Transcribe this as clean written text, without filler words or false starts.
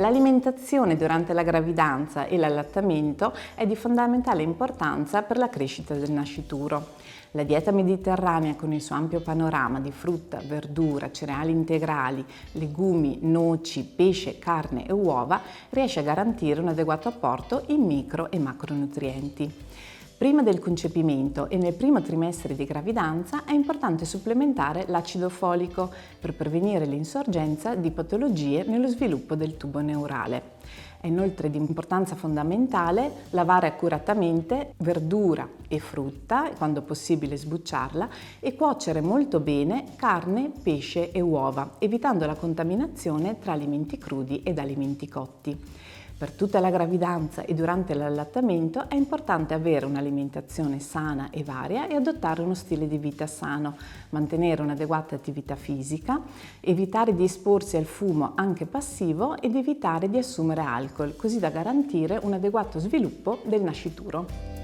L'alimentazione durante la gravidanza e l'allattamento è di fondamentale importanza per la crescita del nascituro. La dieta mediterranea, con il suo ampio panorama di frutta, verdura, cereali integrali, legumi, noci, pesce, carne e uova, riesce a garantire un adeguato apporto in micro e macronutrienti. Prima del concepimento e nel primo trimestre di gravidanza è importante supplementare l'acido folico per prevenire l'insorgenza di patologie nello sviluppo del tubo neurale. È inoltre di importanza fondamentale lavare accuratamente verdura e frutta, quando possibile sbucciarla, e cuocere molto bene carne, pesce e uova, evitando la contaminazione tra alimenti crudi ed alimenti cotti. Per tutta la gravidanza e durante l'allattamento è importante avere un'alimentazione sana e varia e adottare uno stile di vita sano, mantenere un'adeguata attività fisica, evitare di esporsi al fumo anche passivo ed evitare di assumere alcol, così da garantire un adeguato sviluppo del nascituro.